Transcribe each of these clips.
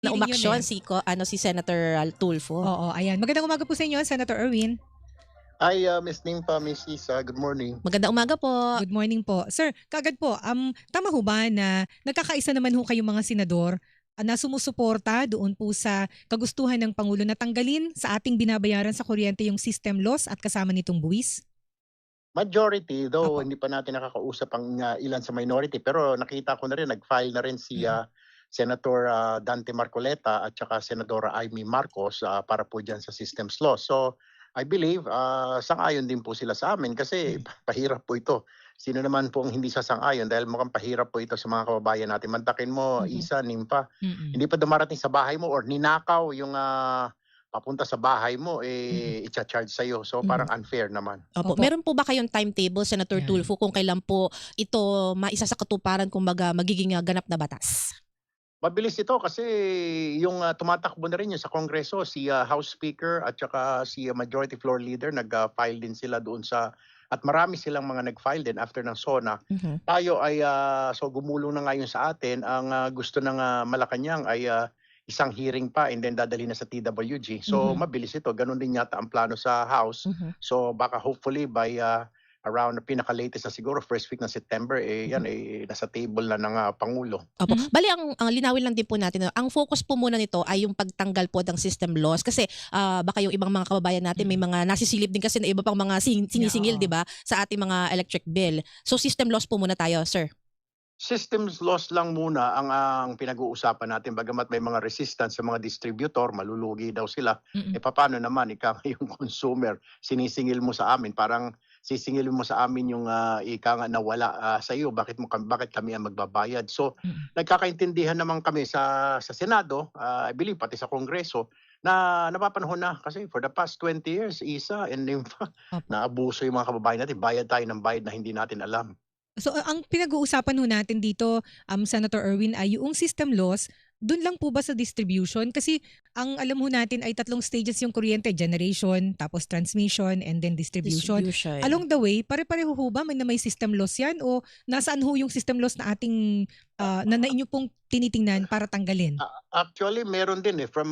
na Feeling yun umaksyon eh. si Senator Tulfo. Oo, ayan. Magandang umaga po sa inyo, Senator Erwin. Hi, Miss Nimpa, Miss Isa. Good morning. Magandang umaga po. Good morning po. Sir, kaagad po, tama ho ba na nagkakaisa naman ho kayong mga senador na sumusuporta doon po sa kagustuhan ng Pangulo na tanggalin sa ating binabayaran sa kuryente yung system loss at kasama nitong buwis? Majority, though Apo. hindi pa natin nakakausap ang ilan sa minority, pero nakita ko na rin, nag-file na rin si Senator Dante Marcoleta at saka Senadora Amy Marcos para po dyan sa systems law. So, I believe sang-ayon din po sila sa amin kasi pahirap po ito. Sino naman po ang hindi sasang-ayon dahil mukhang pahirap po ito sa mga kababayan natin. Mantakin mo, Isa, Nimpa, hindi pa dumarating sa bahay mo or ninakaw yung papunta sa bahay mo, i-charge sa'yo. So, parang unfair naman. Opo. Opo. Meron po ba kayong timetable, Senator Yan. Tulfo, kung kailan po ito maisa sa katuparan, kumbaga magiging ganap na batas? Mabilis ito kasi yung tumatakbo na rin yun sa Kongreso, si House Speaker at saka si Majority Floor Leader, nag-file din sila doon sa, at marami silang mga nag-file din after ng SONA. Tayo ay, so gumulong na ngayon sa atin, ang gusto ng Malacanang ay isang hearing pa and then dadalhin na sa TWG. So mabilis ito, ganun din yata ang plano sa House. So baka hopefully by around pinaka-latest na siguro first week ng September, yan nasa table na ng Pangulo. Opo. Bali, ang linawin lang din po natin, ang focus po muna nito ay yung pagtanggal po ng system loss kasi baka yung ibang mga kababayan natin may mga nasisilip din kasi na iba pang mga sinisingil, Oo. di ba, sa ating mga electric bill. So system loss po muna tayo, sir. Systems loss lang muna ang pinag-uusapan natin, bagamat may mga resistance sa mga distributor, malulugi daw sila. Paano naman ika yung consumer, sinisingil mo sa amin, parang sisingil mo sa amin yung ika nga nawala sa iyo, bakit kami ang magbabayad? So nagkakaintindihan naman kami sa Senado, I believe pati sa Kongreso, na napapanahon na kasi for the past 20 years, Isa and Nympha, Opo. naabuso yung mga kababayan natin, bayad tayo ng bayad na hindi natin alam. So ang pinag-uusapan ho natin dito, Senator Erwin, ay yung system loss, dun lang po ba sa distribution? Kasi ang alam ho natin ay 3 stages yung kuryente, generation, tapos transmission, and then distribution. Along the way, pare-pareho ho ba na may system loss yan? O nasaan ho yung system loss na ating, na inyo pong tinitingnan para tanggalin? Actually, meron din from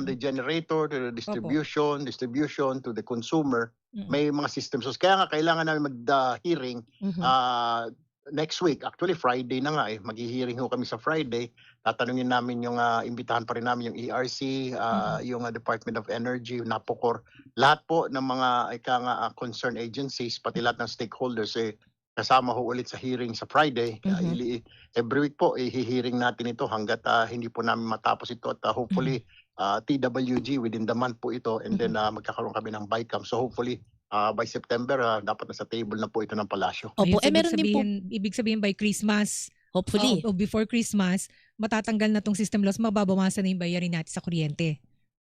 the generator to the distribution to the consumer, may mga systems. So, kaya nga kailangan namin mag-hearing next week. Actually, Friday na nga Mag-hearing ho kami sa Friday. Tatanungin namin yung, imbitahan pa rin namin yung ERC, yung Department of Energy, NAPOCOR. Lahat po ng mga concerned agencies, pati lahat ng stakeholders, kasama ho ulit sa hearing sa Friday. Every week po, i-hearing natin ito hanggat hindi po namin matapos ito. At hopefully, TWG within the month po ito and then magkakaroon kami ng BICAM. So hopefully, by September, dapat nasa table na po ito ng palasyo. Opo, Ayun, so meron din po, ibig sabihin by Christmas, hopefully. o before Christmas, matatanggal na tong system loss, mababawasan na yung bayarin natin sa kuryente.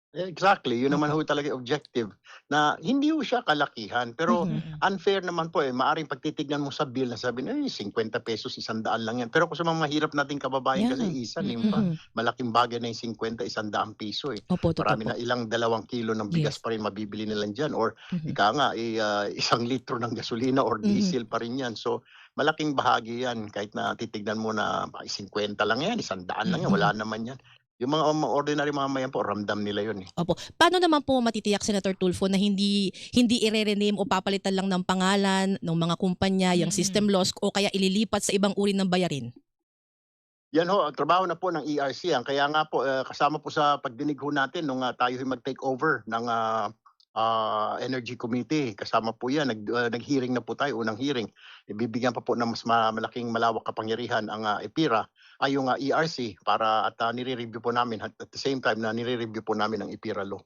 Exactly, yun naman ho talaga yung objective na hindi ho siya kalakihan pero unfair naman po maaring pagtitignan mo sa bill na sabi na 50 pesos 100 lang yan, pero kung sa mga mahirap nating kababayan kasi Isa, Nimpa, malaking bagay na yung 50, 100 piso Opo, totoo marami po. na ilang 2 kilo ng bigas pa rin mabibili nila dyan or ika nga 1 litro ng gasolina or diesel pa rin yan. So malaking bahagi yan kahit na titignan mo na 50 lang yan, 100 lang yan, wala naman yan. Yung mga ordinary mamayan po, ramdam nila yun Opo. Paano naman po matitiyak, Senator Tulfo, na hindi i-rename o papalitan lang ng pangalan ng mga kumpanya, yung system loss, o kaya ililipat sa ibang uri ng bayarin? Yan ho, ang trabaho na po ng ERC. Kaya nga po, kasama po sa pagdinig ho natin nung tayo mag-take over ng Energy Committee. Kasama po yan, nag-hearing na po tayo, unang hearing. Ibibigyan pa po ng mas malaking malawak kapangyarihan ang EPIRA ay yung ERC para at nire-review po namin at the same time na nire-review po namin ang EPIRA law.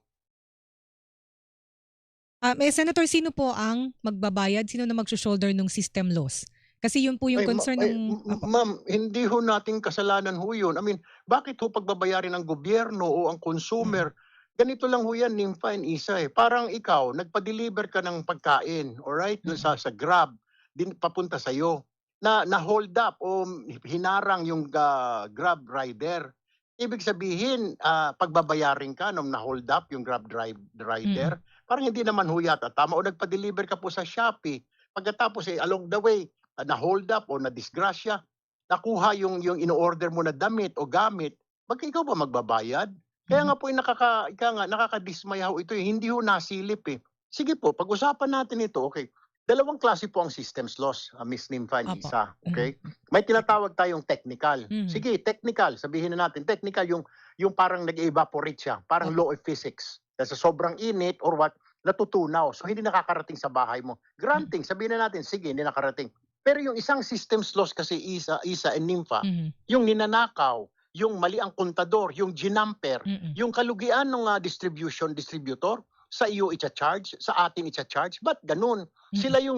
Senator, sino po ang magbabayad? Sino na mag-shoulder ng system loss? Kasi yun po yung concern ng... Ma'am, hindi ho nating kasalanan ho yun. I mean, bakit ho pagbabayarin ng gobyerno o ang consumer? Ganito lang ho yan, Nympha and Isa Parang ikaw, nagpa-deliver ka ng pagkain, alright? Doon sa Grab, din papunta sa'yo. Na hold up o hinarang yung Grab rider. Ibig sabihin, pagbabayarin ka nung na-hold up yung Grab rider, parang hindi naman ho yata tama. O nagpa-deliver ka po sa Shopee, pagkatapos along the way, na-hold up o na-disgrasya, nakuha yung ino-order mo na damit o gamit, ikaw ba magbabayad? Kaya nga po yung nakakadismaya ho ito eh. Hindi ho nasilip eh. Sige po, pag-usapan natin ito, okay. Dalawang klase po ang systems loss, Miss Nympha and Opo. Isa. Okay? May tinatawag tayong technical. Mhm. Sige, technical. Sabihin na natin, technical yung parang nag-evaporate siya. Parang Opo. law of physics. Dahil sa sobrang init or what, natutunaw. So, hindi nakakarating sa bahay mo. Granting, sabihin na natin, sige, hindi nakarating. Pero yung isang systems loss kasi Isa and Nympha, Mhm. yung ninanakaw, yung mali ang kontador, yung ginamper, Mm-mm. yung kalugian ng distributor, sa iyo i-charge, sa atin i-charge. Ba't ganun? Sila yung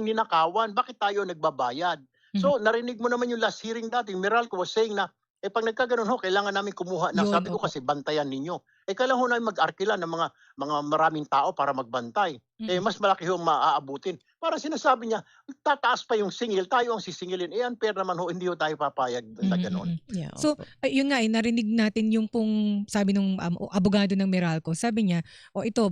ninakawan, bakit tayo nagbabayad? So narinig mo naman yung last hearing dati, Meralco was saying na pag nagkaganon ho, kailangan namin kumuha na Yun, sabi ko opo. kasi bantayan ninyo. Kailangan ho namin mag-arkila ng mga maraming tao para magbantay. Mas malaki ho maaabutin. Para sinasabi niya, tataas pa yung singil, tayo ang sisingilin. Unfair naman ho, hindi ho tayo papayag na ganon. Yeah, So, opo. yun nga narinig natin yung pong sabi nung abogado ng Meralco. Sabi niya, ito,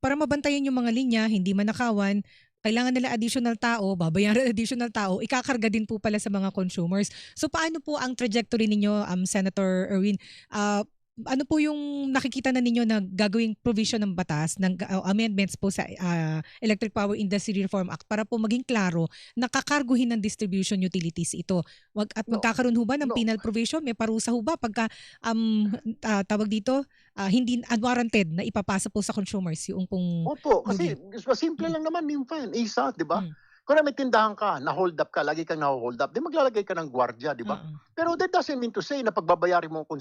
para mabantayan yung mga linya, hindi manakawan, kailangan nila additional tao, babayaran additional tao, ikakarga din po pala sa mga consumers. So, paano po ang trajectory ninyo, Senator Erwin? Ano po yung nakikita na ninyo na gagawing provision ng batas, ng amendments po sa Electric Power Industry Reform Act para po maging klaro na kakarguhin ng distribution utilities ito? No. Magkakaroon ho ba ng No. penal provision? May parusa ho ba pagka tawag dito, hindi unwarranted na ipapasa po sa consumers yung pong Opo, kasi lugi? simple lang naman yung fine. Isa, di ba? Mm. Kung may tindahan ka, na-hold up ka, lagi kang na-hold up, di maglalagay ka ng gwardiya, di ba? Pero that doesn't mean to say na pagbabayarin mo ang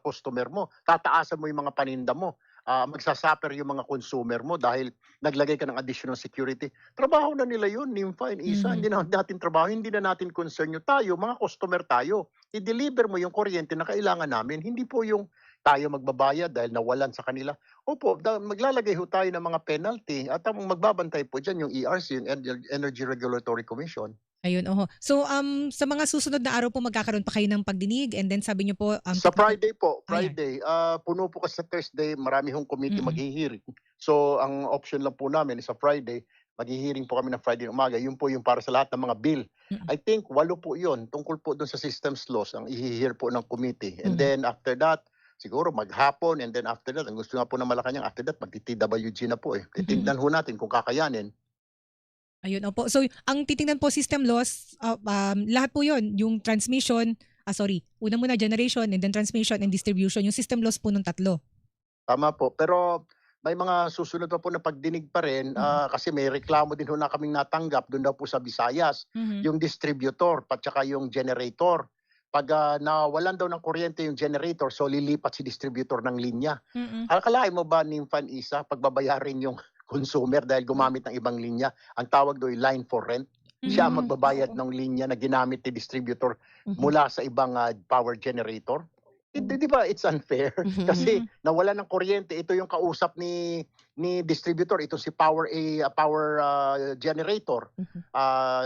customer mo, tataasan mo yung mga paninda mo, magsasuffer yung mga consumer mo dahil naglagay ka ng additional security. Trabaho na nila yun, Nympha and Isa. Hindi na natin trabaho, hindi na natin concern yung tayo, mga customer tayo. I-deliver mo yung kuryente na kailangan namin, hindi po yung tayo magbabayad dahil nawalan sa kanila. Opo, maglalagay ho tayo ng mga penalty at ang magbabantay po dyan yung ERC, yung Energy Regulatory Commission. Ayun, oho. So, sa mga susunod na araw po magkakaroon pa kayo ng pagdinig and then sabi niyo po Sa Friday po, Ayan. puno po kasi sa Thursday, marami hong committee Mm-mm. maghihiring. So, ang option lang po namin is sa Friday, maghihiring po kami ng Friday umaga. Yun po yung para sa lahat ng mga bill. Mm-mm. I think 8 po yun, tungkol po doon sa systems laws, ang ihihear po ng committee. And Mhm. then after that, siguro maghapon, and then after that, ang gusto nga po ng Malacanang, after that, magti-TWG na po eh. Titignan ho natin kung kakayanin. Ayun, opo. So, ang titingnan po system loss, lahat po yun, yung transmission, una muna generation and then transmission and distribution, yung system loss po ng tatlo. Tama po. Pero may mga susunod pa po na pagdinig pa rin kasi may reklamo din ho na kaming natanggap doon daw po sa Visayas. Yung distributor at saka yung generator. Pag nawalan daw ng kuryente yung generator, so lilipat si distributor ng linya. Akalain mo ba, Nympha and Isa, pagbabayarin yung consumer dahil gumamit ng ibang linya? Ang tawag doon ay line for rent. Siya ang magbabayad ng linya na ginamit ni distributor mula sa ibang power generator. Di ba it's unfair? Kasi nawalan ng kuryente, ito yung kausap ni distributor, ito si power generator.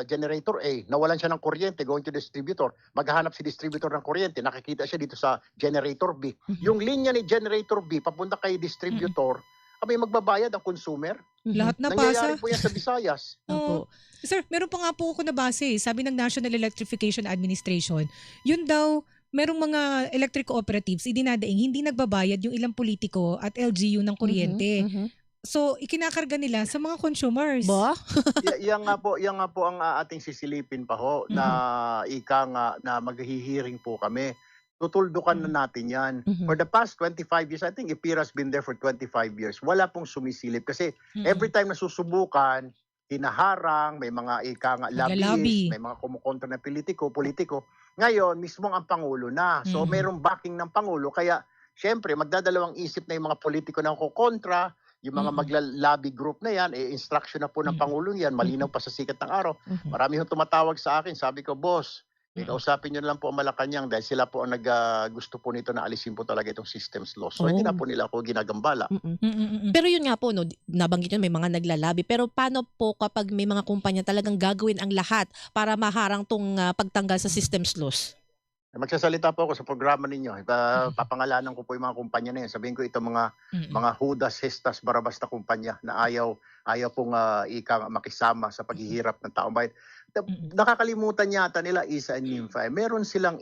Generator A, nawalan siya ng kuryente, going to distributor. Maghahanap si distributor ng kuryente, nakikita siya dito sa generator B. Yung linya ni generator B papunta kay distributor, may magbabayad ang consumer. Lahat na Nangyayari pasa. po yan sa Visayas. Oo. Sir, meron pa nga po ako nabase. Sabi ng National Electrification Administration, yun daw, merong mga electric cooperatives, idinadaing hindi nagbabayad yung ilang politiko at LGU ng kuryente. So, ikinakarga nila sa mga consumers. Ba? Yan nga po ang ating sisilipin pa ho na ika nga na maghihiring po kami. Tutuldukan na natin yan. For the past 25 years, I think IPIRA's been there for 25 years. Wala pong sumisilip kasi every time na susubukan, hinaharang, may mga ika nga lobbyist, may mga kumukontra na politiko. Ngayon, mismo ang Pangulo na. So, mayroong backing ng Pangulo. Kaya, syempre, magdadalawang isip na yung mga politiko na kukontra, yung mga magla-lobby group na yan, instruction na po ng Pangulo yan, malinaw pa sa sikat ng araw. Marami hong tumatawag sa akin, sabi ko, boss, kausapin nyo lang po ang Malacanang dahil sila po ang gusto po nito na alisin po talaga itong systems law. So, hindi na po nila ako ginagambala. Pero yun nga po, no, nabanggit yun, may mga naglalabi. Pero paano po kapag may mga kumpanya talagang gagawin ang lahat para maharang tong pagtanggal sa systems laws? Magsasalita po ako sa programa ninyo. Papangalanan ko po yung mga kumpanya na yun. Sabihin ko itong mga Judas, Hestas, Barabas na kumpanya na ayaw pong makisama sa paghihirap ng taong bayan. Nakakalimutan yata nila, Isa and Nympha, meron silang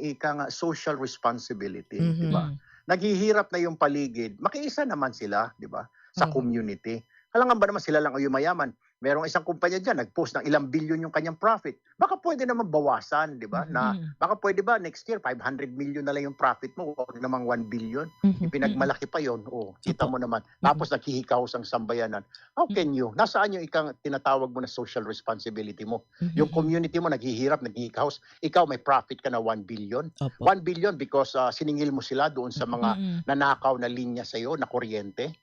social responsibility, di ba? Naghihirap na yung paligid, makiisa naman sila, di ba, sa community. Kailangan ba naman sila lang o yung mayaman? Merong isang kumpanya dyan, nag-post ng ilang billion yung kanyang profit. Baka pwede naman bawasan, di ba? Na baka pwede ba next year 500 million na lang yung profit mo, huwag namang 1 billion. Ipinagmalaki pa yon. Oh, kita mo naman. Tapos naghihikahos ang sambayanan. How can you? Nasaan yung tinatawag mo na social responsibility mo? Yung community mo naghihirap, naghihikahos. Ikaw may profit ka na 1 billion. 1 billion because siningil mo sila doon sa mga nanakaw na linya sa iyo na kuryente.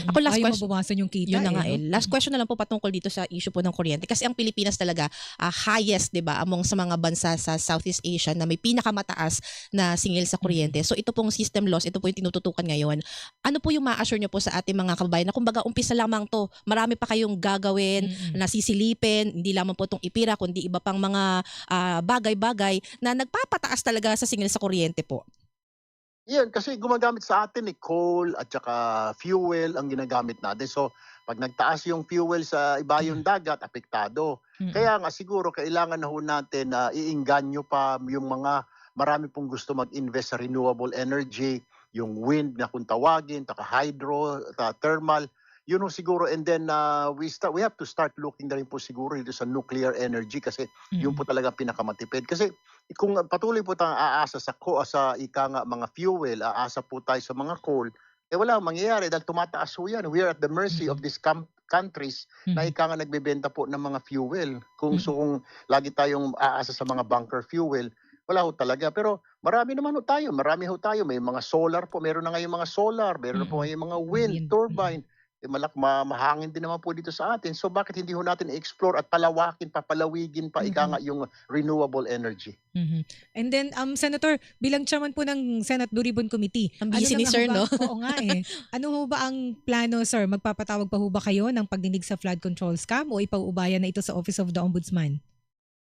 Ako last Ayaw question. mabawasan yung kita. Yun na nga no? Last question na lang po patungkol dito sa issue po ng kuryente. Kasi ang Pilipinas talaga highest, 'di ba, among sa mga bansa sa Southeast Asia na may pinakamataas na singil sa kuryente. So ito pong system loss, ito po yung tinututukan ngayon. Ano po yung ma-assure nyo po sa ating mga kababayan na kumbaga umpisa lamang to, marami pa kayong gagawin, nasisilipin, hindi lamang po itong IPIRA, kundi iba pang mga bagay-bagay na nagpapataas talaga sa singil sa kuryente po? Yan, kasi gumagamit sa atin coal at saka fuel ang ginagamit natin. So, pag nagtaas yung fuel sa ibayong dagat, apektado. Kaya nga siguro kailangan na ho natin na iinganyo pa yung mga marami pong gusto mag-invest sa renewable energy, yung wind na kung tawagin, taka hydro, thermal. Yun ho siguro, and then we have to start looking na rin po siguro dito sa nuclear energy kasi yun po talaga pinakamatipid. Kasi kung patuloy po tayong aasa sa mga fuel, aasa po tayo sa mga coal, wala mangyayari dahil tumataas po yan. We are at the mercy of these countries na nagbebenta po ng mga fuel. Kung lagi tayong aasa sa mga bunker fuel, wala ho talaga. Pero marami naman ho tayo. May mga solar po. Meron na ngayon mga solar. Meron na po ngayon mga wind turbine. Mahangin din naman po dito sa atin. So bakit hindi ho natin i-explore at papalawigin pa yung renewable energy? And then, Senator, bilang chairman po ng Senate Blue Ribbon Committee, Ang busy ni Sir, no? Oo nga Ano ho ba ang plano, Sir? Magpapatawag pa ho ba kayo ng pagdinig sa flood control scam o ipauubayan na ito sa Office of the Ombudsman?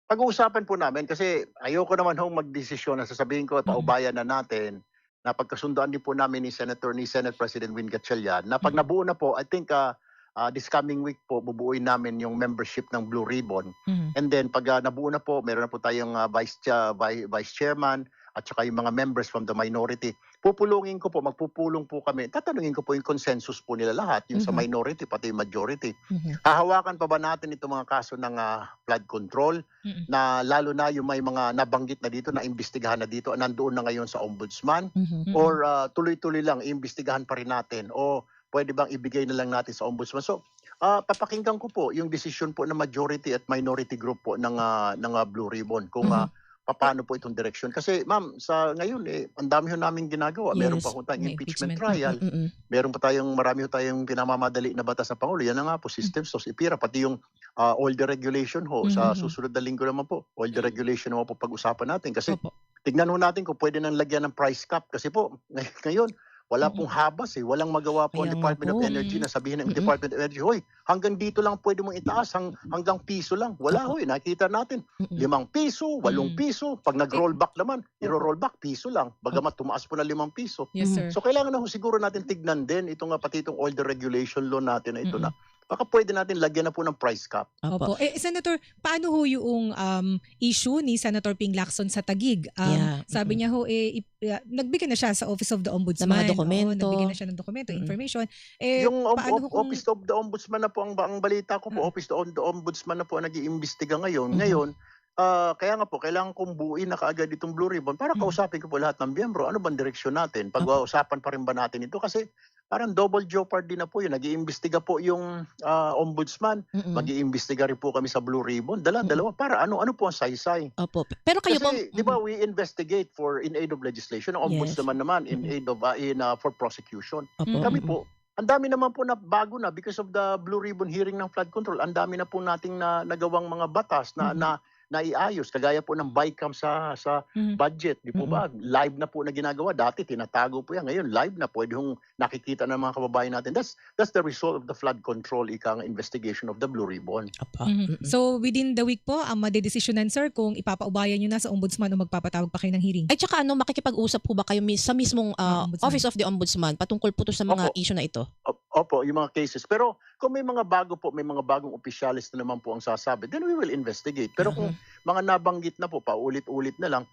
Pag-uusapan po namin kasi ayoko naman hong magdesisyon na sasabihin ko paubayan na natin. Na pagkasundoan din po namin ni Senate President Win Gatchalian na pag nabuo na po, I think this coming week po bubuuin namin yung membership ng Blue Ribbon. And then pag nabuo na po, meron na po tayong vice chairman at saka yung mga members from the minority. Magpupulong po kami. Tatanungin ko po yung consensus po nila lahat, yung sa minority pati yung majority. Hahawakan pa ba natin itong mga kaso ng flood control na lalo na yung may mga nabanggit na dito, na imbestigahan na dito, nandoon na ngayon sa ombudsman? Or tuloy-tuloy lang, imbestigahan pa rin natin? O pwede bang ibigay na lang natin sa ombudsman? So, papakinggan ko po yung decision po ng majority at minority group po ng Blue Ribbon kung paano po itong direksyon. Kasi ma'am, sa ngayon ang dami ho namin ginagawa. Meron pa ho tayong impeachment trial. Meron pa marami ho tayong pinamamadali na batas sa Pangulo. Yan na nga po, systems to IPIRA, pati yung all the regulation ho. Sa susunod na linggo naman po, all the regulation naman po pag-usapan natin. Kasi tignan ho natin kung pwede nang lagyan ng price cap. Kasi po, ngayon, wala pong habas walang magawa po ang Department of Energy na sabihin ng Department of Energy, hoy, hanggang dito lang pwede mong itaas, hanggang piso lang. Wala nakita natin, 5 piso, 8 piso, pag nag-rollback naman, i-rollback, piso lang, bagamat tumaas po na 5 piso. Yes, sir. So kailangan na siguro natin tignan din, pati itong all the regulation law natin na ito na, baka pwede natin lagyan na po ng price cap. Opo. Senator, paano ho yung issue ni Senator Ping Lacson sa Taguig? Sabi niya ho, nagbigay na siya sa Office of the Ombudsman. Ng mga dokumento. Nagbigay na siya ng dokumento, information. Yung Office of the Ombudsman na po, ang balita ko po, Office of the Ombudsman na po ang nag-iimbestiga ngayon. Ngayon, kaya nga po, kailangan kong buuin na kaagad itong Blue Ribbon para kausapin ko po lahat ng miyembro. Ano bang direksyon natin? Pag-uusapan pa rin ba natin ito? Kasi parang double jeopardy na po yun. Nag-iimbestiga po yung ombudsman. Mag-iimbestiga rin po kami sa Blue Ribbon. Dalawa. Para ano po ang saysay? Opo. Pero kayo kasi, di ba, we investigate in aid of legislation. Ang ombudsman naman in aid of for prosecution. Kami po, ang dami naman po na bago na because of the Blue Ribbon hearing ng flood control. Ang dami na po nating nagawang mga batas na naiayos, kagaya po ng BICAM sa budget, di po ba? Live na po na ginagawa. Dati tinatago po yan. Ngayon live na, pwede hong nakikita ng mga kababayan natin. That's the result of the flood control investigation of the Blue Ribbon. So within the week po, ang madedesisyonan, sir, kung ipapaubayan nyo na sa ombudsman o magpapatawag pa kayo ng hearing? Ay, tsaka makikipag-usap po ba kayo sa mismong Office of the Ombudsman patungkol po to sa mga issue na ito? Opo, yung mga cases. Pero kung may mga bago po, may mga bagong opisyalis na naman po ang sasabi, then we will investigate. Pero kung mga nabanggit na po, paulit-ulit na lang,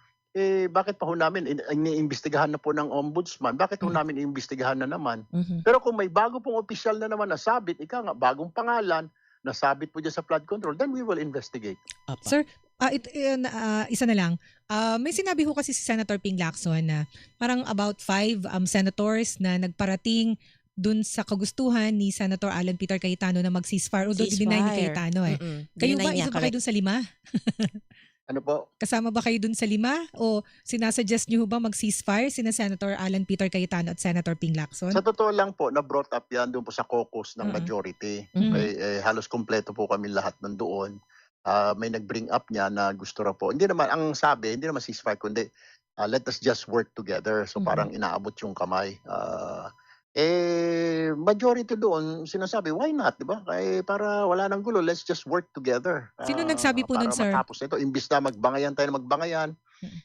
bakit pa ho namin iniimbestigahan na po ng ombudsman? Bakit ho namin iimbestigahan na naman? Pero kung may bago pong opisyal na naman nasabit, bagong pangalan, nasabit po dyan sa flood control, then we will investigate. Sir, isa na lang. May sinabi ho kasi si Senator Ping Lacson na parang about 5 senators na nagparating dun sa kagustuhan ni Senator Alan Peter Cayetano na mag-ceasefire. Although dinay ni Cayetano Kayo ba, isa ba kayo dun sa 5? Ano po? Kasama ba kayo dun sa 5? O sinasuggest nyo ba mag-ceasefire sina Senator Alan Peter Cayetano at Senator Ping Lacson? Sa totoo lang po, na-brought up yan doon po sa caucus ng majority. Halos kompleto po kami lahat nandoon. May nag-bring up niya na gusto raw po. Hindi naman ceasefire, kundi let us just work together. So parang inaabot yung kamay. Majority doon sinasabi, why not, di ba? Para wala nang gulo, let's just work together. Sino nagsabi po nun, sir? Para matapos nito, imbis na magbangayan tayo ng magbangayan,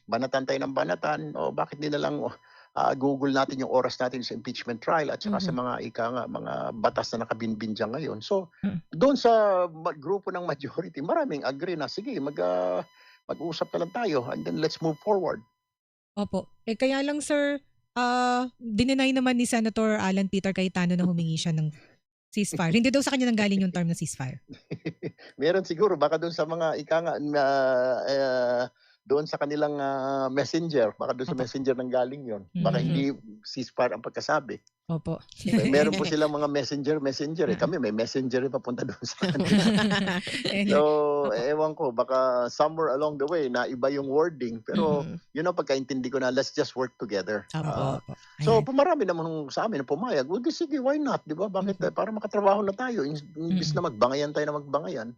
banatan tayo ng banatan, o bakit di na lang Google natin yung oras natin sa impeachment trial at saka sa mga mga batas na nakabinbin dyan ngayon. So, doon sa grupo ng majority, maraming agree na, sige, mag-usap na lang tayo and then let's move forward. Opo. Kaya lang, sir, dininay naman ni Senator Alan Peter Cayetano na humingi siya ng ceasefire. Hindi daw sa kanya nanggaling yung term na ceasefire. Meron siguro, baka doon sa mga doon sa kanilang messenger, baka doon sa messenger nang galing yon. Baka hindi ceasefire ang pagkasabi. Opo. Meron po silang mga messenger. Kami may messenger rin papunta doon sa kanila. So, ewan ko, baka somewhere along the way na iba yung wording. Pero, yun ang pagkaintindi ko na let's just work together. So, pumarami naman sa amin na pumayag. Well, sige, why not? Di ba? Bakit? Para makatrabaho na tayo. Imbis na magbangayan tayo na magbangayan.